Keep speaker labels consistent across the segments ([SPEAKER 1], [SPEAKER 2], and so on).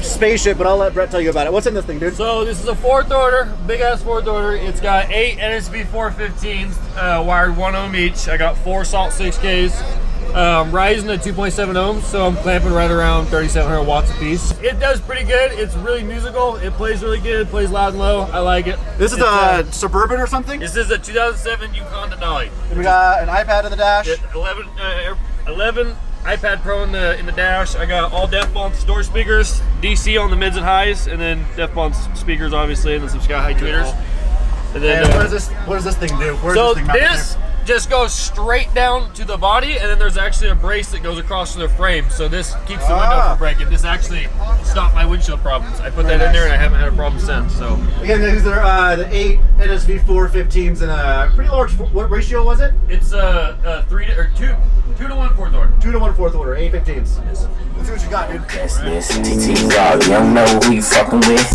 [SPEAKER 1] Spaceship, but I'll let Brett tell you about it. What's in this thing, dude?
[SPEAKER 2] So this is a fourth order, big ass fourth order. It's got 8 NSB 415s, wired 1 ohm each. I got 4 Salt 6Ks, rising to 2.7 ohms, so I'm clamping right around 3,700 watts a piece. It does pretty good. It's really musical. It plays really good. It plays loud and low. I like it.
[SPEAKER 1] This is a Suburban or something?
[SPEAKER 2] This is a 2007 Yukon Denali.
[SPEAKER 1] And we got an iPad in the dash.
[SPEAKER 2] 11 iPad Pro in the dash. I got all DefBonz store speakers, DC on the mids and highs, and then DefBonz speakers obviously, and then some Sky High tweeters. And then
[SPEAKER 1] what does this thing do?
[SPEAKER 2] So this just goes straight down to the body, and then there's actually a brace that goes across to the frame. So this keeps the window from breaking. This actually stopped my windshield problems. I put that in there, and I haven't had a problem since. So
[SPEAKER 1] again, these are the 8 NSV 415s in a pretty large. What ratio was it?
[SPEAKER 2] It's 2 to 1 fourth order.
[SPEAKER 1] 2 to 1 fourth order. 8 15s. Yes. Let's see what you got, dude.
[SPEAKER 3] This TT Raw, you don't know who you fucking with.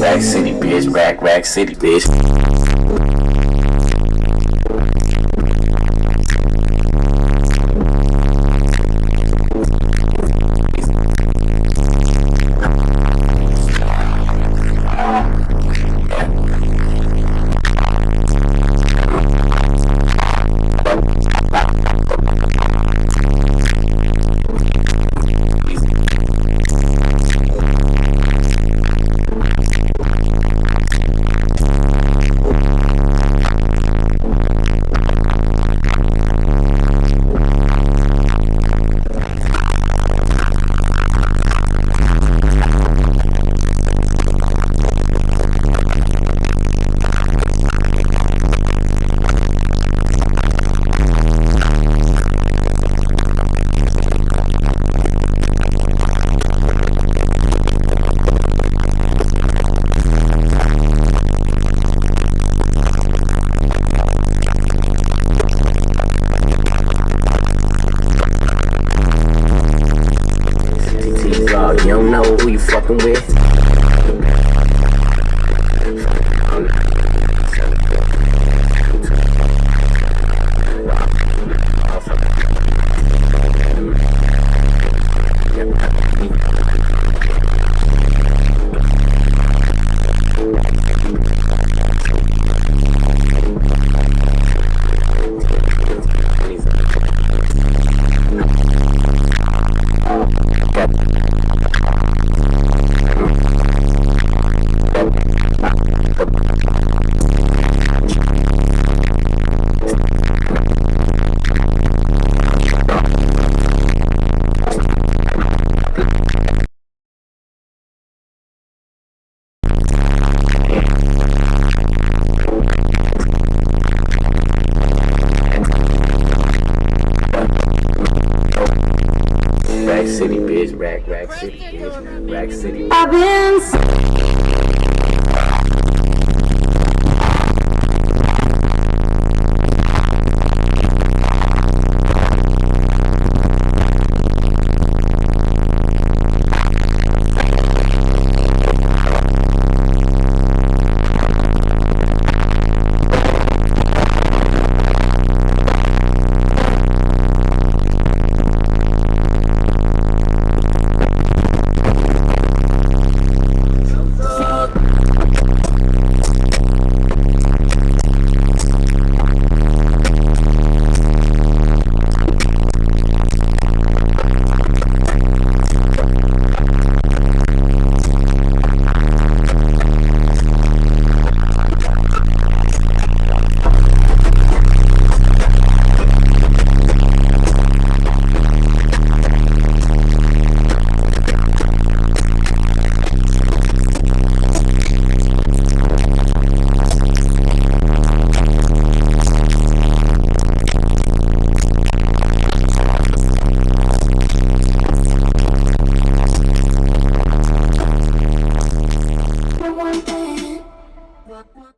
[SPEAKER 3] Rack City, bitch. Rack City, bitch. You don't know who you fucking with. Rack City, bitch. Rack City, bitch. Rack City.